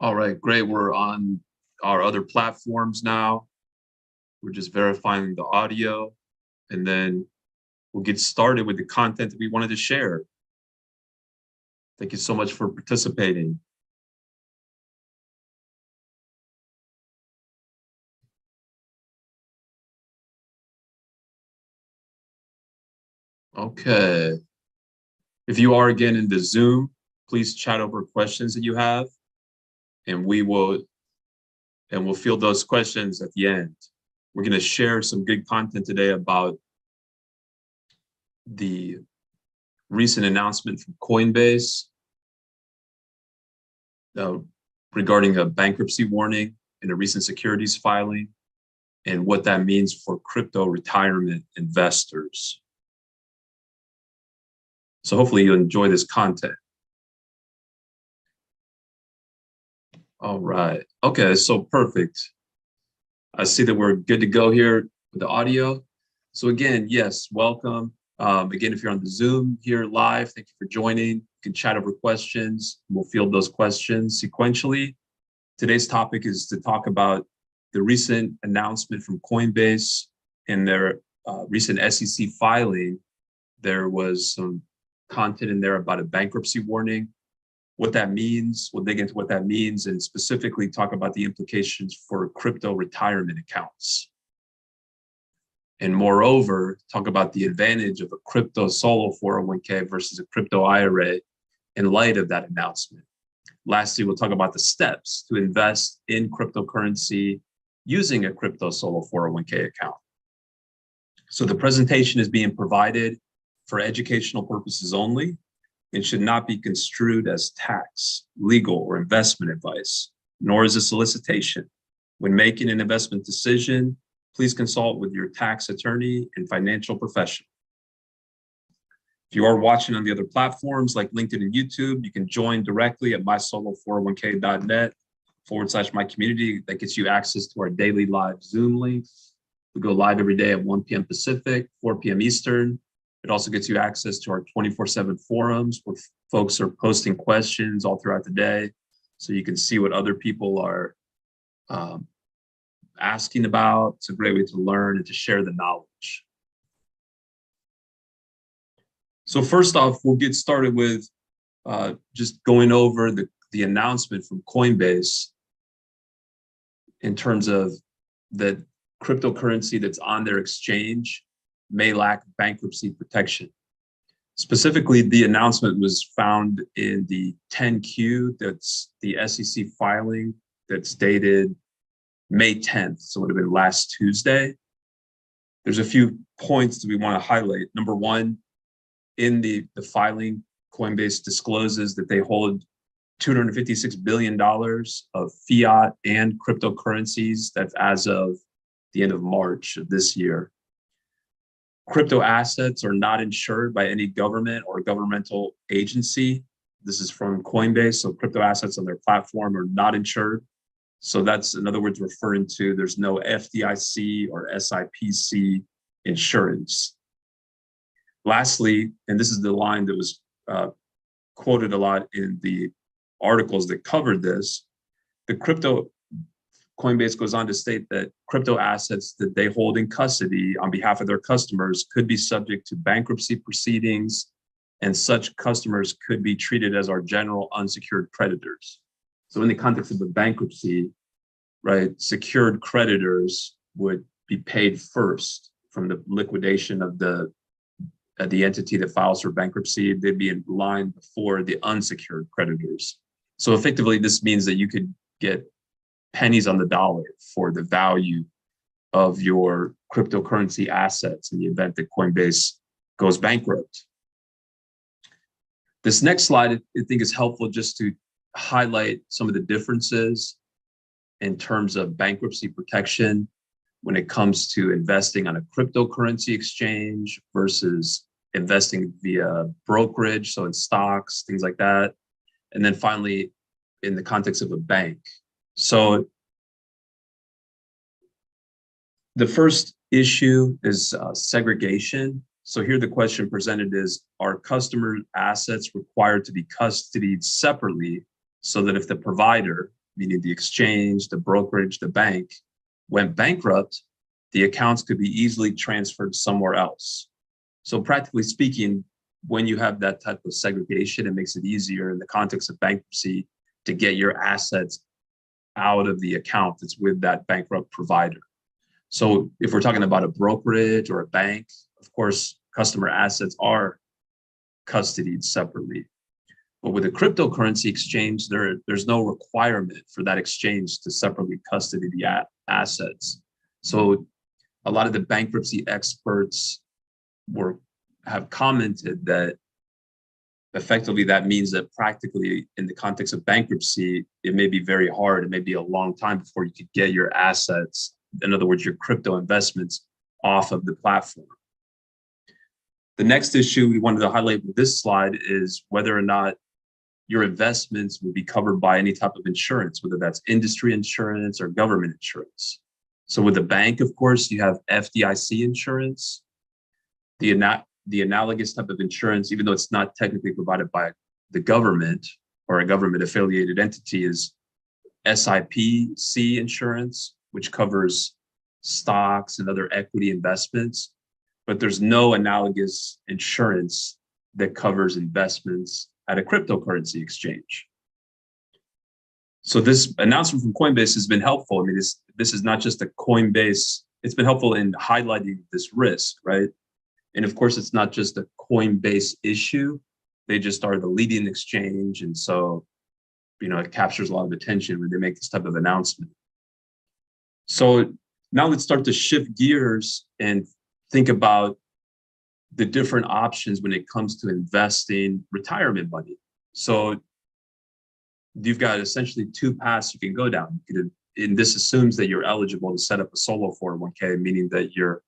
All right, great. We're on our other platforms now. We're just verifying the audio, and then we'll get started with the content that we wanted to share. Thank you so much for participating. Okay. If you are again in the Zoom, please chat over questions that you have, and we'll field those questions at the end. We're going to share some good content today about the recent announcement from Coinbase regarding a bankruptcy warning and a recent securities filing, and what that means for crypto retirement investors. So hopefully you'll enjoy this content. All right. Okay, so perfect. I see that we're good to go here with the audio. So again, yes, welcome. Again, if you're on the Zoom here live, thank you for joining. You can chat over questions. We'll field those questions sequentially. Today's topic is to talk about the recent announcement from Coinbase and their recent SEC filing. There was some content in there about a bankruptcy warning, what that means. We'll dig into what that means and specifically talk about the implications for crypto retirement accounts. And moreover, talk about the advantage of a crypto solo 401k versus a crypto IRA in light of that announcement. Lastly, we'll talk about the steps to invest in cryptocurrency using a crypto solo 401k account. So the presentation is being provided for educational purposes only and should not be construed as tax, legal, or investment advice, nor as a solicitation. When making an investment decision, please consult with your tax attorney and financial professional. If you are watching on the other platforms like LinkedIn and YouTube, you can join directly at mysolo401k.net/my community. That gets you access to our daily live Zoom links. We go live every day at 1 p.m. Pacific, 4 p.m. Eastern. It also gets you access to our 24/7 forums where folks are posting questions all throughout the day. So you can see what other people are asking about. It's a great way to learn and to share the knowledge. So first off, we'll get started with just going over the announcement from Coinbase in terms of the cryptocurrency that's on their exchange may lack bankruptcy protection. Specifically, the announcement was found in the 10Q, that's the SEC filing that's dated May 10th, so it would have been last Tuesday. There's a few points that we want to highlight. Number one, in the filing, Coinbase discloses that they hold $256 billion of fiat and cryptocurrencies. That's as of the end of March of this year. Crypto assets are not insured by any government or governmental agency. This is from Coinbase, so crypto assets on their platform are not insured. So that's, in other words, referring to there's no FDIC or SIPC insurance. Lastly, and this is the line that was quoted a lot in the articles that covered this, Coinbase goes on to state that crypto assets that they hold in custody on behalf of their customers could be subject to bankruptcy proceedings, and such customers could be treated as our general unsecured creditors. So in the context of a bankruptcy, right, secured creditors would be paid first from the liquidation of the entity that files for bankruptcy. They'd be in line before the unsecured creditors. So effectively, this means that you could get pennies on the dollar for the value of your cryptocurrency assets in the event that Coinbase goes bankrupt. This next slide, I think, is helpful just to highlight some of the differences in terms of bankruptcy protection when it comes to investing on a cryptocurrency exchange versus investing via brokerage, so in stocks, things like that. And then finally, in the context of a bank. So the first issue is segregation. So here the question presented is, are customer assets required to be custodied separately so that if the provider, meaning the exchange, the brokerage, the bank, went bankrupt, the accounts could be easily transferred somewhere else. So practically speaking, when you have that type of segregation, it makes it easier in the context of bankruptcy to get your assets out of the account that's with that bankrupt provider. So if we're talking about a brokerage or a bank, of course, customer assets are custodied separately. But with a cryptocurrency exchange, there's no requirement for that exchange to separately custody the assets. So a lot of the bankruptcy experts have commented that effectively that means that practically in the context of bankruptcy, it may be very hard. It may be a long time before you could get your assets, in other words, your crypto investments, off of the platform. The next issue we wanted to highlight with this slide is whether or not your investments will be covered by any type of insurance, whether that's industry insurance or government insurance. So with the bank, of course, you have FDIC insurance. The analogous type of insurance, even though it's not technically provided by the government or a government affiliated entity, is SIPC insurance, which covers stocks and other equity investments. But there's no analogous insurance that covers investments at a cryptocurrency exchange. So this announcement from Coinbase has been helpful. I mean, this is not just a Coinbase, it's been helpful in highlighting this risk, right? And of course, it's not just a Coinbase issue. They just are the leading exchange. And so, it captures a lot of attention when they make this type of announcement. So now let's start to shift gears and think about the different options when it comes to investing retirement money. So you've got essentially two paths you can go down. And this assumes that you're eligible to set up a solo 401k, meaning that you're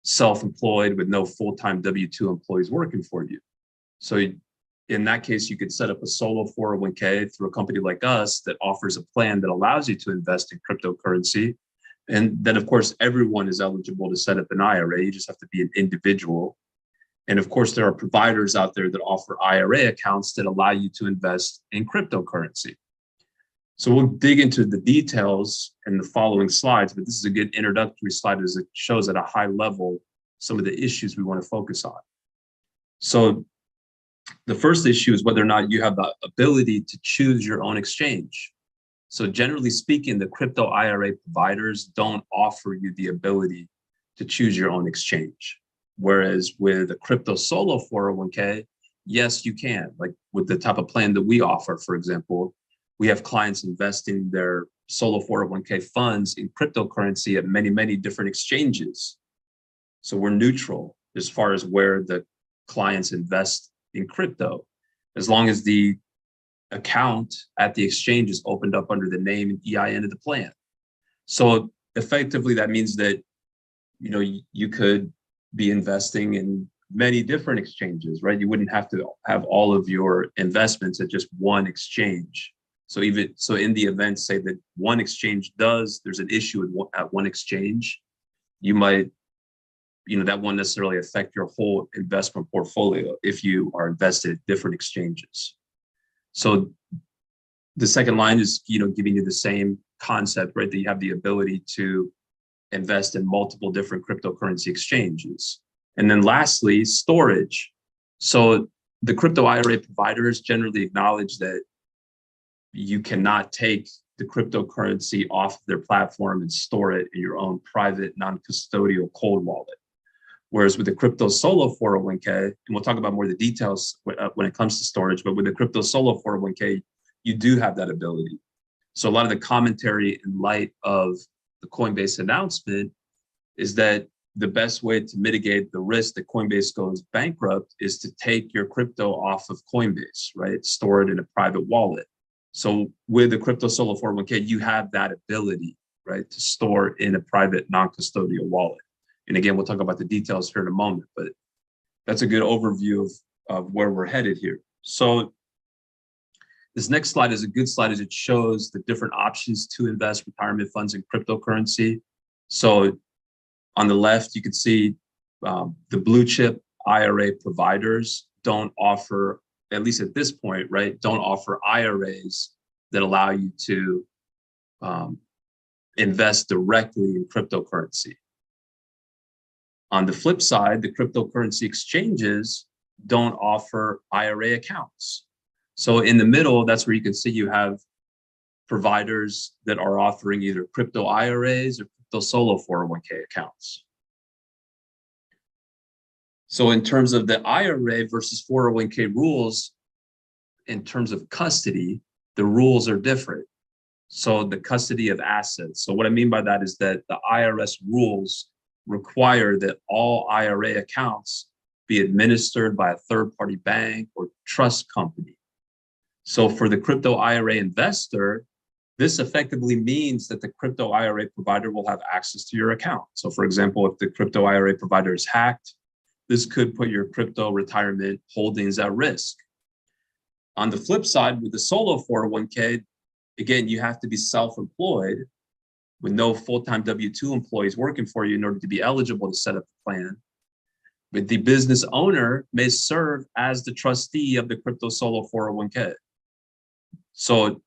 self-employed with no full-time W-2 employees working for you. So in that case, you could set up a solo 401k through a company like us that offers a plan that allows you to invest in cryptocurrency. And then, of course, everyone is eligible to set up an IRA. You just have to be an individual. And of course, there are providers out there that offer IRA accounts that allow you to invest in cryptocurrency. So we'll dig into the details in the following slides, but this is a good introductory slide as it shows at a high level some of the issues we want to focus on. So the first issue is whether or not you have the ability to choose your own exchange. So generally speaking, the crypto IRA providers don't offer you the ability to choose your own exchange. Whereas with a crypto solo 401k, yes, you can. Like with the type of plan that we offer, for example, we have clients investing their solo 401k funds in cryptocurrency at many, many different exchanges. So we're neutral as far as where the clients invest in crypto, as long as the account at the exchange is opened up under the name and EIN of the plan. So effectively, that means that, you could be investing in many different exchanges, right? You wouldn't have to have all of your investments at just one exchange. So in the event, say that one exchange there's an issue at one exchange, you might, that won't necessarily affect your whole investment portfolio if you are invested at different exchanges. So the second line is, giving you the same concept, right? That you have the ability to invest in multiple different cryptocurrency exchanges. And then lastly, storage. So the crypto IRA providers generally acknowledge that you cannot take the cryptocurrency off of their platform and store it in your own private, non-custodial cold wallet. Whereas with the crypto solo 401k, and we'll talk about more of the details when it comes to storage, but with the crypto solo 401k, you do have that ability. So a lot of the commentary in light of the Coinbase announcement is that the best way to mitigate the risk that Coinbase goes bankrupt is to take your crypto off of Coinbase, right? Store it in a private wallet. So with the crypto solo 401k, you have that ability, right, to store in a private non-custodial wallet. And again, we'll talk about the details here in a moment, but that's a good overview of where we're headed here. So this next slide is a good slide as it shows the different options to invest retirement funds in cryptocurrency. So on the left, you can see the blue chip IRA providers don't offer, at least at this point, right, don't offer IRAs that allow you to invest directly in cryptocurrency. On the flip side, the cryptocurrency exchanges don't offer IRA accounts. So in the middle, that's where you can see you have providers that are offering either crypto IRAs or crypto solo 401k accounts. So in terms of the IRA versus 401k rules, in terms of custody, the rules are different. So the custody of assets. So what I mean by that is that the IRS rules require that all IRA accounts be administered by a third-party bank or trust company. So for the crypto IRA investor, this effectively means that the crypto IRA provider will have access to your account. So for example, if the crypto IRA provider is hacked, this could put your crypto retirement holdings at risk. On the flip side, with the solo 401k, again, you have to be self-employed with no full-time W-2 employees working for you in order to be eligible to set up the plan. But the business owner may serve as the trustee of the crypto solo 401k. So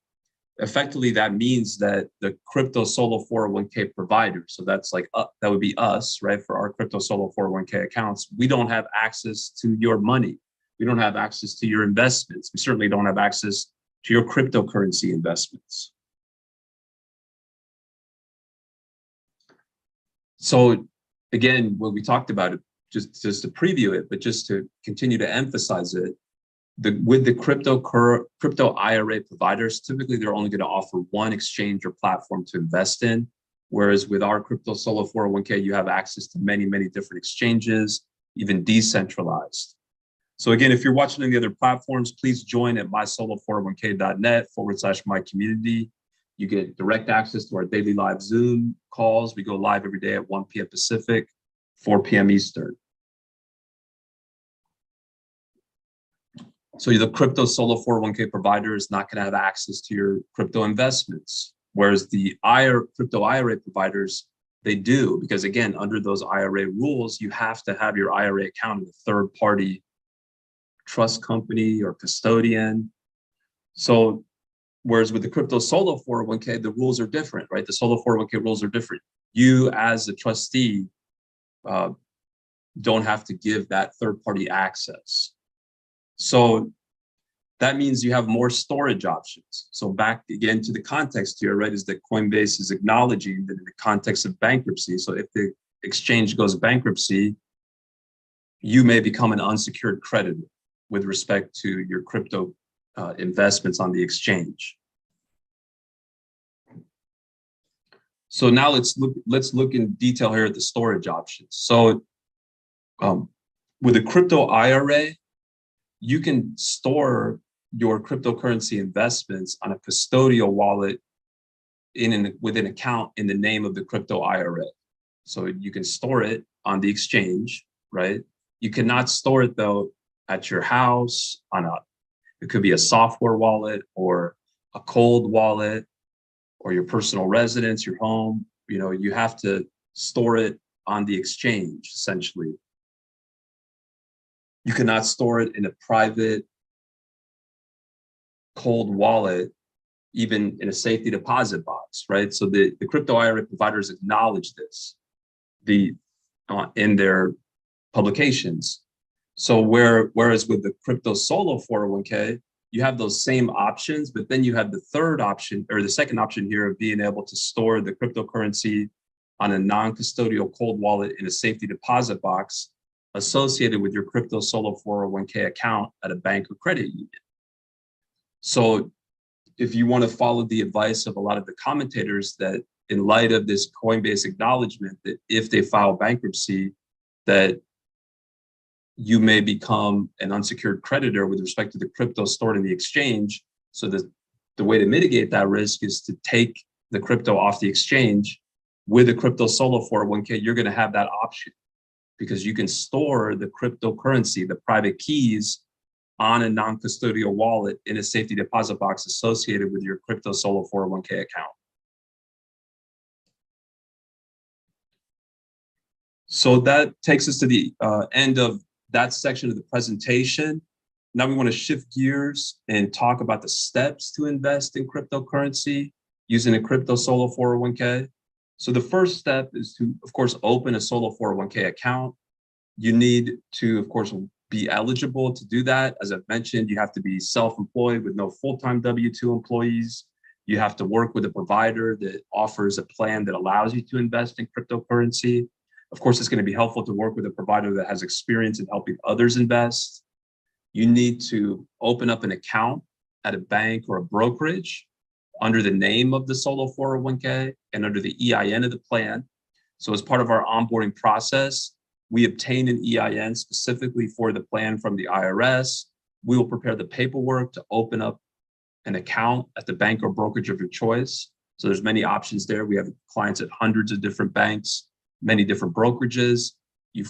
effectively, that means that the crypto solo 401k provider, so that's like, that would be us, right? For our crypto solo 401k accounts, we don't have access to your money. We don't have access to your investments. We certainly don't have access to your cryptocurrency investments. So again, what we talked about, it just to preview it, but just to continue to emphasize it, with the crypto IRA providers, typically they're only going to offer one exchange or platform to invest in. Whereas with our crypto solo 401k, you have access to many, many different exchanges, even decentralized. So again, if you're watching on the other platforms, please join at mysolo401k.net/my community. You get direct access to our daily live Zoom calls. We go live every day at 1 p.m. Pacific, 4 p.m. Eastern. So the crypto solo 401k provider is not going to have access to your crypto investments, whereas the crypto IRA providers, they do, because again, under those IRA rules, you have to have your IRA account with a third-party trust company or custodian. So whereas with the crypto solo 401k, the rules are different, right? The solo 401k rules are different. You as a trustee don't have to give that third-party access. So that means you have more storage options. So back again to the context here, right, is that Coinbase is acknowledging that in the context of bankruptcy, so if the exchange goes bankruptcy, you may become an unsecured creditor with respect to your crypto investments on the exchange. So now let's look in detail here at the storage options. So with a crypto IRA, you can store your cryptocurrency investments on a custodial wallet with an account in the name of the crypto IRA. So you can store it on the exchange, right? You cannot store it though at your house it could be a software wallet or a cold wallet or your personal residence, your home. You know, you have to store it on the exchange, essentially. You cannot store it in a private cold wallet, even in a safety deposit box, right? So the crypto IRA providers acknowledge this in their publications. So whereas with the crypto solo 401k, you have those same options, but then you have the third option or the second option here of being able to store the cryptocurrency on a non-custodial cold wallet in a safety deposit box associated with your crypto solo 401k account at a bank or credit union. So if you want to follow the advice of a lot of the commentators that in light of this Coinbase acknowledgement that if they file bankruptcy, that you may become an unsecured creditor with respect to the crypto stored in the exchange. So the way to mitigate that risk is to take the crypto off the exchange. With a crypto solo 401k, you're going to have that option because you can store the cryptocurrency, the private keys, on a non-custodial wallet in a safety deposit box associated with your crypto solo 401k account. So that takes us to the end of that section of the presentation. Now we want to shift gears and talk about the steps to invest in cryptocurrency. using a crypto solo 401k. So the first step is to, of course, open a solo 401k account. You need to, of course, be eligible to do that. As I've mentioned, you have to be self-employed with no full-time W-2 employees. You have to work with a provider that offers a plan that allows you to invest in cryptocurrency. Of course, it's going to be helpful to work with a provider that has experience in helping others invest. You need to open up an account at a bank or a brokerage under the name of the solo 401k and under the EIN of the plan. So as part of our onboarding process, we obtain an EIN specifically for the plan from the IRS. We will prepare the paperwork to open up an account at the bank or brokerage of your choice. So there's many options there. We have clients at hundreds of different banks, many different brokerages. You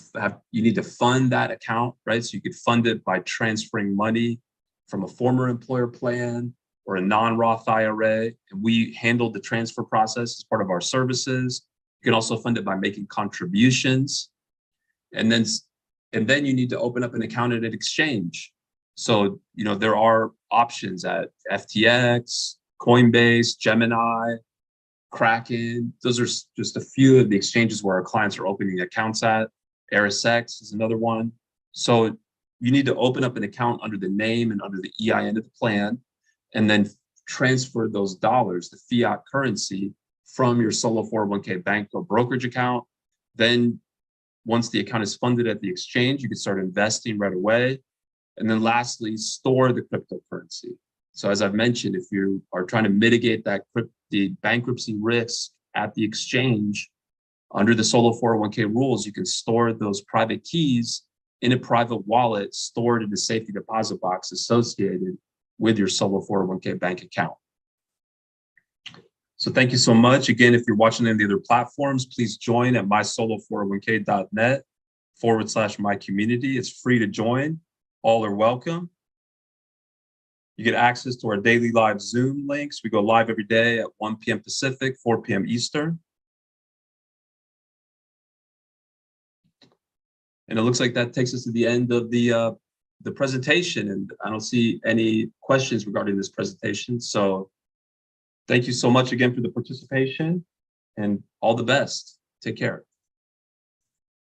need to fund that account, right? So you could fund it by transferring money from a former employer plan or a non-Roth IRA. And we handle the transfer process as part of our services. You can also fund it by making contributions. And then you need to open up an account at an exchange. So, there are options at FTX, Coinbase, Gemini, Kraken. Those are just a few of the exchanges where our clients are opening accounts at. RSX is another one. So you need to open up an account under the name and under the EIN of the plan, and then transfer those dollars, the fiat currency, from your solo 401k bank or brokerage account. Then once the account is funded at the exchange, you can start investing right away. And then lastly, store the cryptocurrency. So as I've mentioned, if you are trying to mitigate the bankruptcy risk at the exchange, under the solo 401k rules, you can store those private keys in a private wallet stored in the safety deposit box associated with your solo 401k bank account. So thank you so much. Again, if you're watching any of the other platforms, please join at mysolo401k.net/my-community. It's free to join. All are welcome. You get access to our daily live Zoom links. We go live every day at 1 p.m. Pacific, 4 p.m. Eastern. And it looks like that takes us to the end of the presentation. And I don't see any questions regarding this presentation. So thank you so much again for the participation, and all the best. Take care.